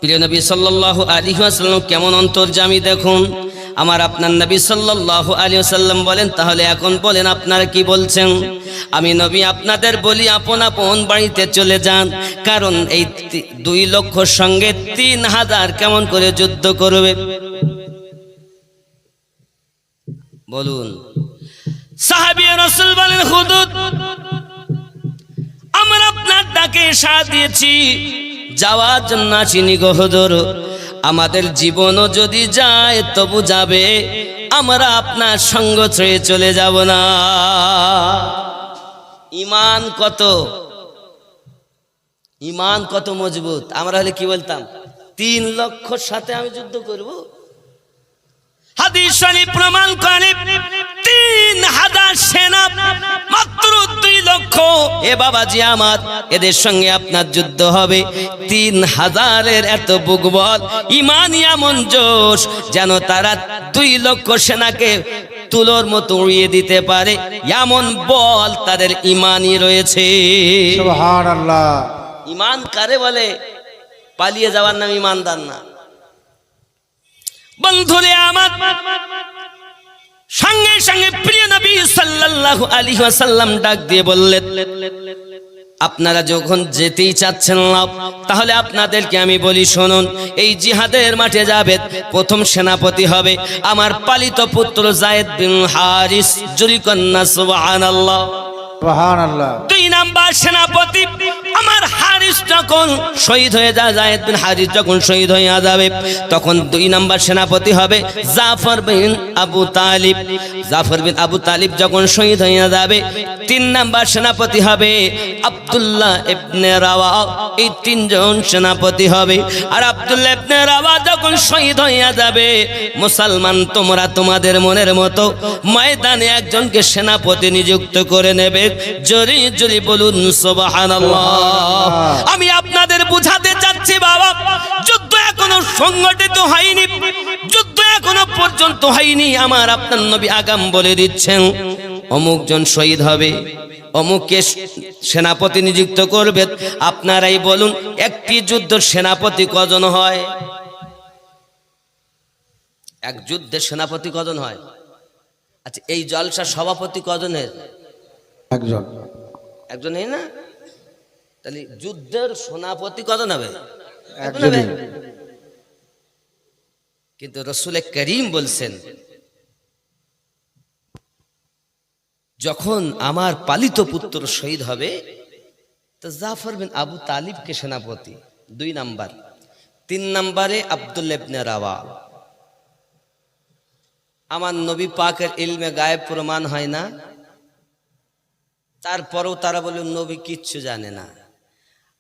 প্রিয় নবী সাল্লাল্লাহু আলাইহি ওয়াসাল্লাম কেমন অন্তর্যামী দেখুন। আমার আপনার নবী সাল্লাল্লাহু আলাইহি ওয়াসাল্লাম বলেন, তাহলে এখন বলেন আপনারা কি বলছেন? আমি নবী আপনাদের বলি আপন আপন বাড়িতে চলে যান, কারণ এই 2 লক্ষর সঙ্গে 3000 কেমন করে যুদ্ধ করবে বলুন। সাহাবী রাসূল বলেন, হুদুদ আমরা আপনার ডাকে সাড়া দিয়েছি, যাওয়ার জন্য আসিনি গো হুজুর। আমাদের জীবনও যদি যায় তবু যাবে, আমরা আপনার সঙ্গ ছেড়ে চলে যাব না। ইমান কত মজবুত। আমরা হলে কি বলতাম? 3 লক্ষর সাথে আমি যুদ্ধ করব? হাদিস শরীফ প্রমাণ করে 3000 সেনা মাত্র 2 লক্ষ। এ বাবাজি আমার, এদের সঙ্গে আপনার যুদ্ধ হবে। 3000-এর এত বুকবল, ঈমানি এমন জোশ, যেন তারা 2 লক্ষ সেনাকে তুলোর মতো উড়িয়ে দিতে পারে, এমন বল তাদের ঈমানই রয়েছে। সুবহানাল্লাহ। ঈমান কারে বলে? পালিয়ে যাওয়ার নাম ঈমানদার না। বন্ধুরে আমার, সঙ্গে সঙ্গে প্রিয় নবী সাল্লাল্লাহু আলাইহি ওয়াসাল্লাম ডাক দিয়ে বললেন, আপনারা যখন যেতেই চাচ্ছেন না, তাহলে আপনাদেরকে আমি বলি শুনুন, এই জিহাদের মাঠে যাবে, প্রথম সেনাপতি হবে আমার পালিত পুত্র যায়েদ বিন হারিস। জুরি কন্যা সুবহানাল্লাহ। সুবহানাল্লাহ। 2 নাম্বার সেনাপতি আমার হারিস যখন শহীদ হয়ে যায়, যায়েদ বিন হারিস যখন শহীদ হয়ে যাবে, তখন 2 নাম্বার সেনাপতি হবে জাফর বিন আবু তালিব। জাফর বিন আবু তালিব যখন শহীদ হয়ে যাবে, 3 নাম্বার সেনাপতি হবে আব্দুল্লাহ ইবনে রাওয়া। এই 3 জন সেনাপতি হবে। আর আব্দুল্লাহ ইবনে রাওয়া যখন শহীদ হয়ে যাবে, মুসলমান তোমরা তোমাদের মনের মতো ময়দানে একজনকে সেনাপতি নিযুক্ত করে নেবে। জোরে জোরে বলুন সুবহানাল্লাহ। আমি আপনাদের বুঝাতে চাচ্ছি বাবা, যুদ্ধ এখনো সংগঠিত হয়নি, যুদ্ধ এখনো পর্যন্ত হয়নি। আমার আপনার নবী আগাম বলে দিচ্ছেন, অমুক জন শহীদ হবে, অমুককে সেনাপতি নিযুক্ত করবে। আপনারাই বলুন, একটি যুদ্ধের সেনাপতি কজন হয়? এক যুদ্ধের সেনাপতি কজন হয়? আচ্ছা, এই জলসার সভাপতি কজনের? একজনই না? তাহলে যুদ্ধের সেনাপতি কজন হবে? একজন হবে। কিন্তু রাসূল করিম বলছেন, যখন আমার পালিত পুত্র শহীদ হবে, তো জাফর বিন আবু তালিবকে সেনাপতি 2 নাম্বার। 3 নাম্বারে আব্দুল্লাহ ইবনে রাওয়া। আমার নবী পাকের ইলমে গায়েব প্রমাণ হয় না, তারপরেও তারা বলে নবী কিচ্ছু জানে না।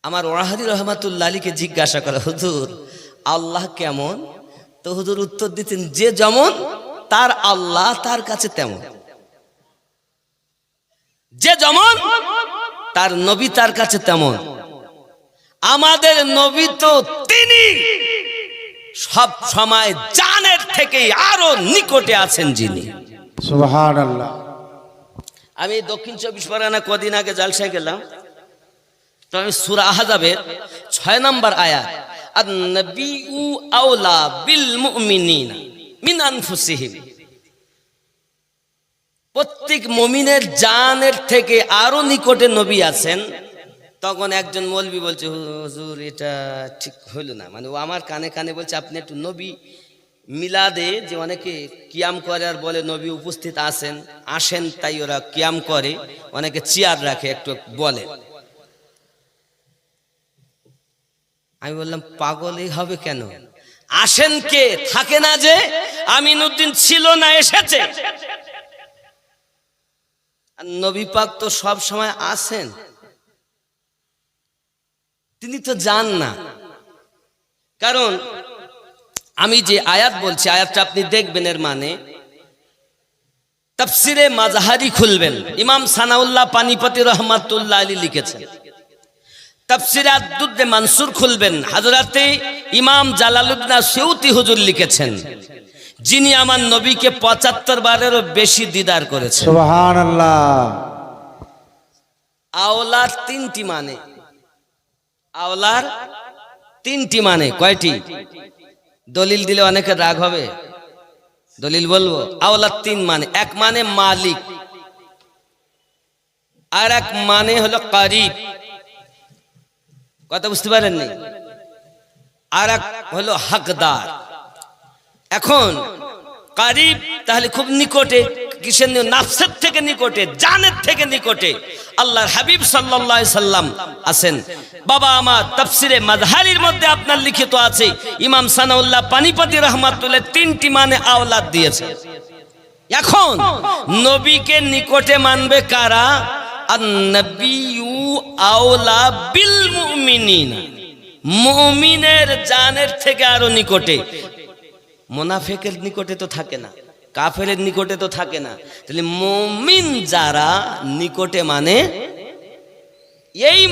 আমার ওয়াহাদি রহমাতুল্লাহ আলীকে জিজ্ঞাসা করা, হুজুর আল্লাহ কেমন? তো হুজুর উত্তর দিতেন, যে যেমন তার আল্লাহ তার কাছে তেমন। যে যেমন তার নবী তার কাছে তেমন। আমাদের নবী তো তিনি সব সময় জানের থেকে আরো নিকটে আছেন যিনি। সুবহানাল্লাহ। আমি দক্ষিণ 24 পরগনা কদিন আগে জালসায় গেলাম, তো আমি সূরা আহজাবের 6 নম্বর আয়াত, আন-নাবিয়্যু আওলা বিল মুমিনিনা মিন আনফুসিহিম, প্রত্যেক মুমিনের জানের থেকে আরো নিকটে নবী আছেন। তখন একজন মৌলবি বলছে, হুজুর এটা ঠিক হইল না। মানে ও আমার কানে কানে বলছে, আপনি একটু নবী মিলাদে যে অনেকে কিয়াম করে আর বলে নবী উপস্থিত আসেন, তাই ওরা কিয়াম করে, অনেকে চেয়ার রাখে, একটু বলে। আমি বললাম, পাগলই হবে কেন? আসেন কে? থাকে না যে আমিনউদ্দিন ছিল না, এসেছে। আর নবী পাক তো সব সময় আসেন, তিনি তো যান না। কারণ আমি যে আয়াত বলছি, আয়াতটা আপনি দেখবেন, এর মানে তাফসিরে মাজহারি খুলবেন, ইমাম সানাউল্লাহ পানিপতি রহমাতুল্লাহ আলী লিখেছেন। তাফসিরে আদ-দুররে মানসুর খুলবেন, হযরতে ইমাম জালালউদ্দিন সিউতি হুজুর লিখেছেন, যিনি আমার নবীকে 75 বারেরও বেশি দিদার করেছেন। সুবহানাল্লাহ। আওলার 3টি মানে, আওলার তিনটি মানে, কয়টি? দলিল দিলে অনেকের রাগ হবে, দলিল বলবো। আওলাদ তিন মানে, এক মানে মালিক, আর এক মানে হলো কারিব, কথা বুঝতে পারেননি, আর এক হলো হকদার। এখন কারিব তাহলে খুব নিকটে, কিসের? নাফসের থেকে নিকটে, জানের থেকে নিকটে আল্লাহর হাবিব সাল্লাল্লাহু আলাইহি সাল্লাম আছেন। বাবা আমার তাফসিরে মাযহারির মধ্যে আপনার লিখিত আছে, ইমাম সানাউল্লাহ পানিপতি রাহমাতুল্লাহ তিনটি মানে আওলাদ দিয়েছে। এখন নবীকে নিকটে মানবে কারা? আন-নাবিয়্যু আওলা বিল মুমিনিনা, মুমিনের জানের থেকে আরো নিকটে। মুনাফিকের নিকটে তো থাকে না, কাফেরের নিকটে তো থাকে না, তাহলে মুমিন যারা নিকটে মানে এই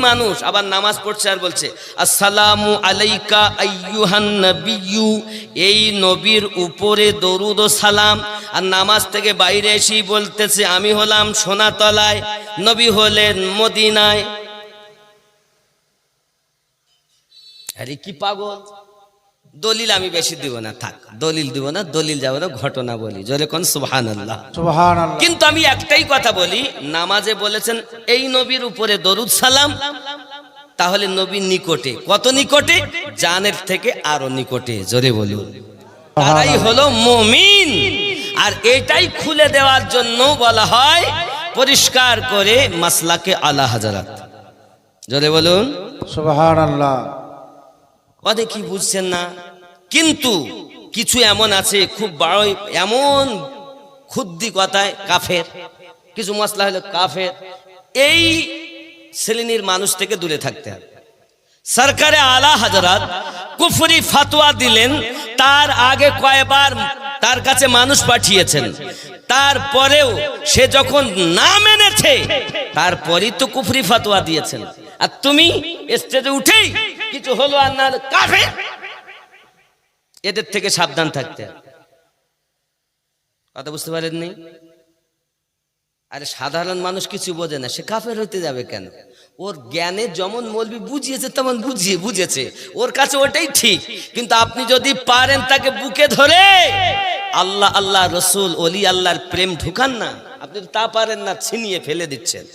মানুষ। আবার নামাজ পড়ছে আর বলছে আসসালামু আলাইকা আইয়ুহান নাবিয়্যু, এই নবীর উপরে দরুদ ও সালাম। আর নামাজ থেকে বাইরে এসেই বলতেছে আমি হলাম সোনাতলায়, নবী হলেন মদিনায়। আরে কি পাগল! দলিল আমি বেশি দিব না, থাক, দলিল দিব না, দলিল যাব না, ঘটনা বলি, জোরে কোন সুবহানাল্লাহ। সুবহানাল্লাহ। কিন্তু আমি একটাই কথা বলি, নামাজে বলেছেন এই নবীর উপরে দরুদ সালাম, তাহলে নবী নিকটে, কত নিকটে? জানের থেকে আরো নিকটে, জোরে বলুন। তারাই হলো মুমিন। আর এটাই খুলে দেওয়ার জন্য বলা হয় পরিষ্কার করে মাসলাকে আলা হাজারাত, জোরে বলুন সুবহানাল্লাহ। কি বুঝছেন না? কিন্তু কিছু এমন আছে খুব বড়, এমন খুদ্দি কথায় কাফের, কিছু মাসলা হলো কাফের। এই শ্রেণীর মানুষ থেকে দূরে থাকতে হবে। সরকারে আলা হযরত কুফরি ফতোয়া দিলেন, তার আগে কয়বার তার কাছে মানুষ পাঠিয়েছেন, তারপরেও সে যখন না মেনেছে তারপরেই তো কুফরি ফতোয়া দিয়েছেন। আর তুমি স্টেজে উঠেই কিছু হলো আর না কাফের, এদের থেকে সাবধান থাকতে হবে। কথা বুঝতে পারেননি? আরে সাধারণ মানুষ কিছু বোঝে না, সে কাফের হইতে যাবে কেন? ওর জ্ঞানে যেমন মৌলবি বুঝিয়েছে তেমন বুঝেছে, ওর কাছে ওটাই ঠিক। কিন্তু আপনি যদি পারেন তাকে বুকে ধরে আল্লাহ আল্লাহ রসুল ওলি আল্লাহর প্রেম ঢুকান না, আপনি তা পারেন না, ছিনিয়ে ফেলে দিচ্ছেন।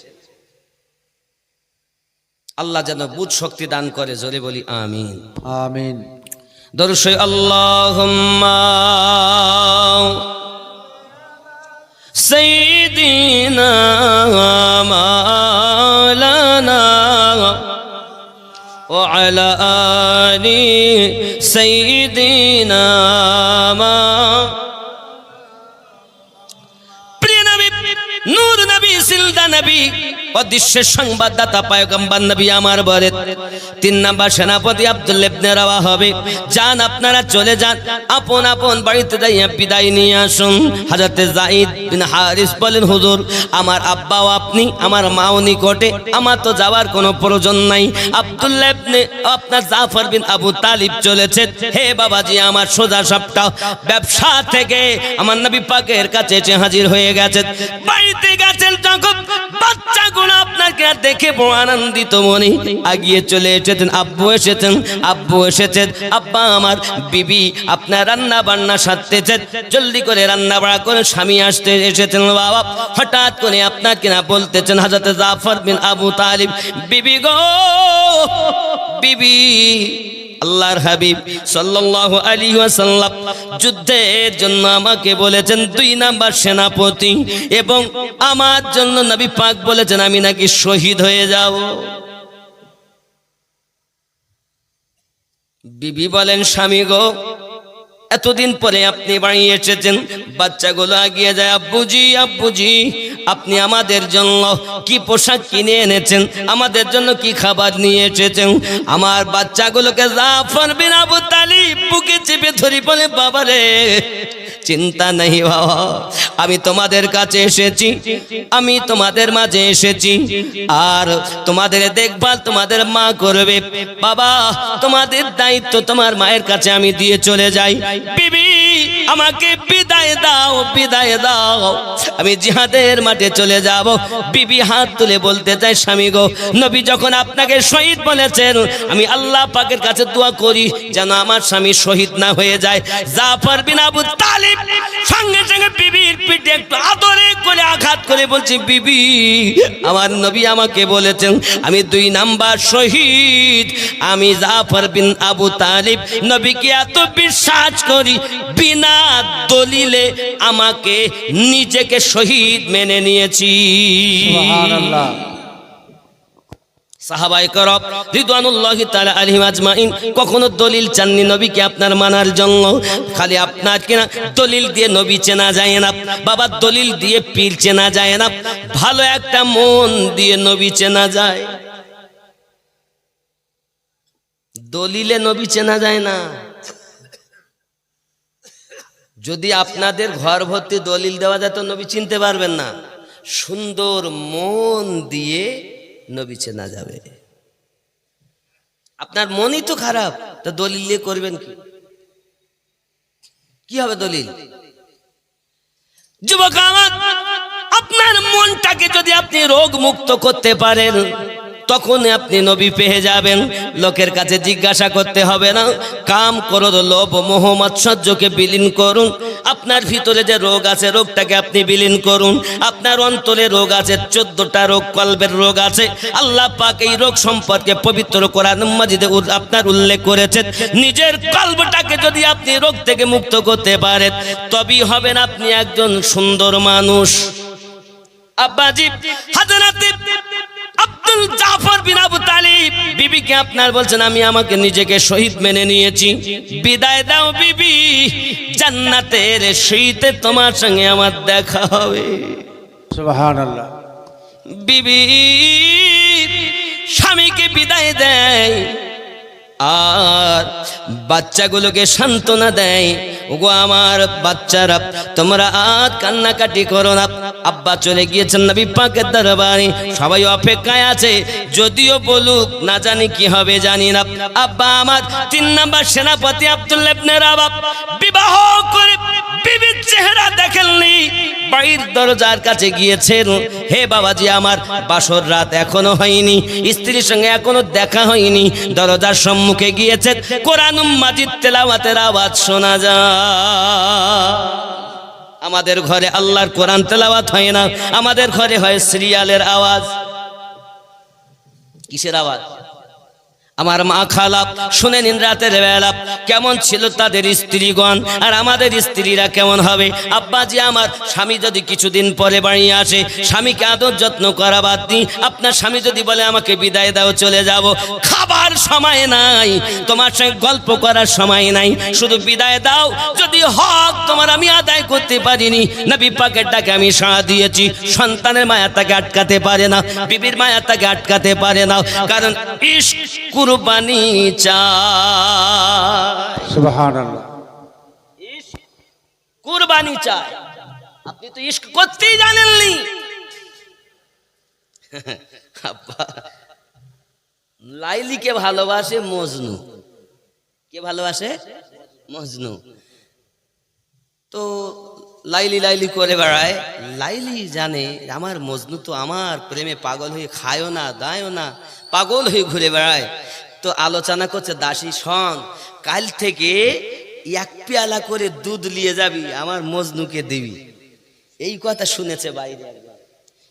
আল্লাহ যেন বুঝ শক্তি দান করে, জোরে বলি আমিন আমিন। দরুদ শরীফ আল্লাহুম্মা সাইয়্যিদিনা মাওলানা ওয়া আলা আলি সাইয়্যিদিনা মা। প্রিয় নবী, নূর নবী, সিলদা নবী, অদৃশ্যের সংবাদদাতা পয়গম্বর নবী আমার বলে 3 নাম্বার সেনাপতি আব্দুল্লাহ ইবনে রাওয়া হবে। যান, আপনারা চলে যান, আপন আপন বাড়িতে যাইয়া বিদায় নিয়ে আসুন। হযরতে যায়েদ বিন হারিস বলেন, হুজুর আমার আব্বাও আপনি, আমার মাও নিকটে, আমার তো যাওয়ার কোনো প্রয়োজন নাই। আব্দুল্লাহ ইবনে আপনার জাফর বিন আবু তালিব চলেছে। হে বাবাজি, আমার সোজা সপ্তাহ ব্যবসা থেকে আমার নবী পাকের কাছে এসে হাজির হয়ে গেছে। বাড়িতে গেছেন যখন বাচ্চাগুলো আপনাকে দেখে বড় আনন্দিত মনে আগিয়ে চলে এসেছেন। আব্বু এসেছেন, আব্বা আমার, বিবি আপনার রান্না বান্না সারতেছেন, জলদি করে রান্না বাড়া করে স্বামী আসতে এসেছেন। বাবা হঠাৎ করে আপনাকে না বলতেছেন, হযরতে জাফর বিন আবু তালিব, বিবি গো বিবি, আল্লাহর হাবিব সাল্লাল্লাহু আলাইহি ওয়াসাল্লাম যুদ্ধের জন্য আমাকে বলেছেন 2 নাম্বার সেনাপতি, এবং আমার জন্য নবী পাক বলেছেন আমি নাকি শহীদ হয়ে যাব। বিবি বলেন, স্বামী গো, এতদিন পরে আপনি বাড়ি এসেছেন। বাচ্চাগুলো আগিয়ে যায়, আব্বুজি আব্বুজি, আপনি আমাদের জন্য কি পোশাক কিনে এনেছেন, আমাদের জন্য কি খাবার নিয়ে এসেছেন? আমার বাচ্চাগুলোকে জাফর বিন আবু তালিব বুকে চেপে ধরি, বলে বাবা রে, চিন্তা নেই বাবা, আমি তোমাদের কাছে এসেছি, আমি তোমাদের মাঝে এসেছি, আর তোমাদের দেখভাল তোমাদের মা করবে। বাবা, তোমাদের দায়িত্ব তোমার মায়ের কাছে আমি দিয়ে চলে যাই। বিবি আমাকে বিদায় দাও, বিদায় দাও, আমি জিহাদের মাঠে চলে যাব। বিবি হাত তুলে বলতে চাই, স্বামী গো, নবী যখন আপনাকে শহীদ বলেছেন, আমি আল্লাহ পাকের কাছে দোয়া করি যেন আমার স্বামী শহীদ না হয়ে যায়। জাফর বিন আবু তালিব সঙ্গে সঙ্গে বিবির পিঠে একটু আদরে করে আঘাত করে বলছে, বিবি, আমার নবী আমাকে বলেছেন আমি 2 নাম্বার শহীদ। আমি জাফর বিন আবু তালিব নবীকে এত বিশ্বাস করি, বিনা দলিলে আমাকে নিজেকে শহীদ মেনে নিয়েছি। সুবহানাল্লাহ। সাহাবায়ে কেরাম রিদওয়ানুল্লাহি তাআলা আলাইহিম আজমাইন কখনো দলিল চাননি নবীকে আপনার মানার জন্য। খালি আপনার কিনা দলিল দিয়ে নবী চেনা যায় না বাবা, দলিল দিয়ে পীর চেনা যায় না, ভালো একটা মন দিয়ে নবী চেনা যায়। দলিলে নবী চেনা যায় না। যদি আপনাদের ঘর ভর্তি দলিল দেওয়া যায় তো নবী চিনতে পারবেন না। সুন্দর মন দিয়ে নবী চেনা যাবে। আপনার মনই তো খারাপ, তা দলিল দিয়ে করবেন কি হবে দলিল? যুবক আমার, আপনার মনটাকে যদি আপনি রোগ মুক্ত করতে পারেন তখন আপনি নবী পেয়ে যাবেন। লোকের কাছে জিজ্ঞাসা করতে হবে না। কাম, ক্রোধ, লোভ, মোহ, মাৎসর্যকে বিলীন করুন। আপনার ভিতরে যে রোগ আছে রোগটাকে আপনি বিলীন করুন। আপনার অন্তরে রোগ আছে, 14টা রোগ, কলবের রোগ আছে। আল্লাহ পাক এই রোগ সম্পর্কে পবিত্র কোরআন মাজিদে আপনার উল্লেখ করেছেন। নিজের কলবটাকে যদি আপনি রোগ থেকে মুক্ত করতে পারেন তবেই হবেন আপনি একজন সুন্দর মানুষ। আব্বাজি হযরত আব্দুল জাফর বিন আবু তালিব বিবিকে আপনার বলছেন আমি আমাকে নিজেকে শহীদ মেনে নিয়েছি, বিদায় দাও বিবি, জান্নাতের শীতে তোমার সঙ্গে আমার দেখা হবে। সুবহানাল্লাহ। বিবি স্বামীকে বিদায় দেয় আর বাচ্চাগুলোকে সান্ত্বনা দেয়, ওগো আমার বাচ্চারা তোমরা আজ কান্নাকাটি করো না, আব্বা চলে গিয়েছেন নবী পাকের দরবারে, সবাই অপেক্ষায় আছে, যদিও বলুক না জানি কি হবে জানি না। আব্বা আমার 3 নাম্বার সেনাপতি আব্দুল্লাহ ইবনে রাবাব বিবাহ করে বিবির চেহারা দেখেননি, বাড়ির দরজার কাছে গিয়েছেন, হে বাবাজি আমার বাসর রাত এখনো হয়নি, স্ত্রীর সঙ্গে এখনো দেখা হয়নি, দরজার সম্মুখে গিয়েছেন, কোরআন মাজিদ তেলাওয়াতের আওয়াজ শোনা যায়। আমাদের ঘরে আল্লাহর কোরআন তেলাওয়াত হয় না, আমাদের ঘরে হয় সিরিয়ালের আওয়াজ। কিসের আওয়াজ? আমার মা খালা শুনে নিন রাতের বেলা কেমন ছিল তাদের স্ত্রীগণ, আর আমাদের স্ত্রীরা কেমন হবে। আব্বাজি আমার স্বামী যদি কিছুদিন পরে বাড়ি আসে, স্বামীকে আদর যত্ন করা বাদ দিই, আপনার স্বামী যদি বলে আমাকে বিদায় দাও চলে যাব, খাবার সময় নাই, তোমার সঙ্গে গল্প করার সময় নাই, শুধু বিদায় দাও, যদি হক তোমার আমি আদায় করতে পারিনি, নবী পাকের ডাকে আমি সাড়া দিয়েছি। সন্তানের মায়া তাকে আটকাতে পারে না, বিবির মায়া তাকে আটকাতে পারে না, কারণ ইশক কুরবানি চায়। সুবহানাল্লাহ। ইশক কুরবানি চায়। আপনি তো ইশক করতেই জানেননি। আব্বা লাইলিকে ভালোবাসে মজনু। কে ভালোবাসে? মজনু। তো লাইলি লাইলি করে বেড়ায়। লাইলি জানে আমার মজনু তো আমার প্রেমে পাগল হয়ে খায়ও না দায়ও না, পাগল হয়ে ঘুরে বেড়ায়। তো আলোচনা করছে, দাসী শোন, কাল থেকে 1 পেয়ালা করে দুধ নিয়ে যাবি, আমার মজনুকে দিবি। এই কথা শুনেছে বাইরে একবার,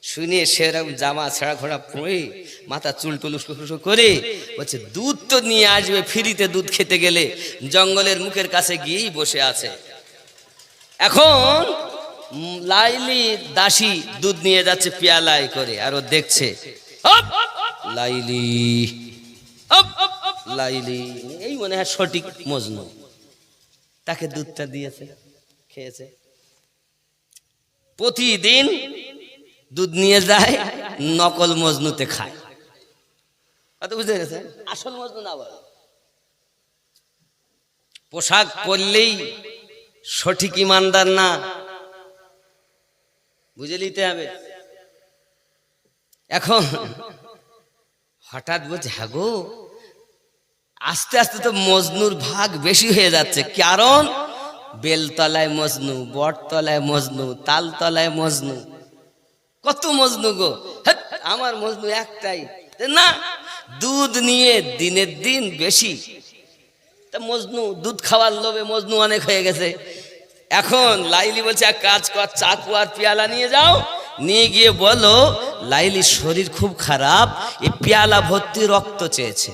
শুনে সেরকম জামা ছেঁড়া ঘোড়া পরে মাথা চুল টুল করে বলছে দুধ তো নিয়ে আসবে, ফ্রিতে দুধ খেতে গেলে জঙ্গলের মুখের কাছে গিয়েই বসে আছে। এখন লাইলি দাসী দুধ নিয়ে যাচ্ছে পেয়ালায় করে, আর ও দেখছে, লাইলি লাইলি, এই মনে হয় সঠিক মজনু, তাকে দুধটা দিয়েছে, খেয়েছে। প্রতিদিন দুধ নিয়ে যায়, নকল মজনুতে খায়। বুঝতে গেছে? আসল মজনু না। বল পোশাক পরলেই সঠিক ইমানদার না, বুঝে নিতে হবে। এখন হঠাৎ বলছে, হ্যাঁ গো, আস্তে আস্তে তো মজনুর ভাগ বেশি হয়ে যাচ্ছে, কারণ বেলতলায় মজনু, বটতলায় মজনু, তালতলায় মজনু, কত মজনু গো। হেৎ, আমার মজনু একটাই না, দুধ নিয়ে দিনের দিন বেশি। তা মজনু দুধ খাওয়ার লোভে মজনু অনেক হয়ে গেছে। এখন লাইলি বলছে এক কাজ কর, চাকু আর পেয়ালা নিয়ে যাও, নিয়ে গিয়ে বলো লাইলির শরীর খুব খারাপ, এই পেয়ালা ভর্তি রক্ত চেয়েছে।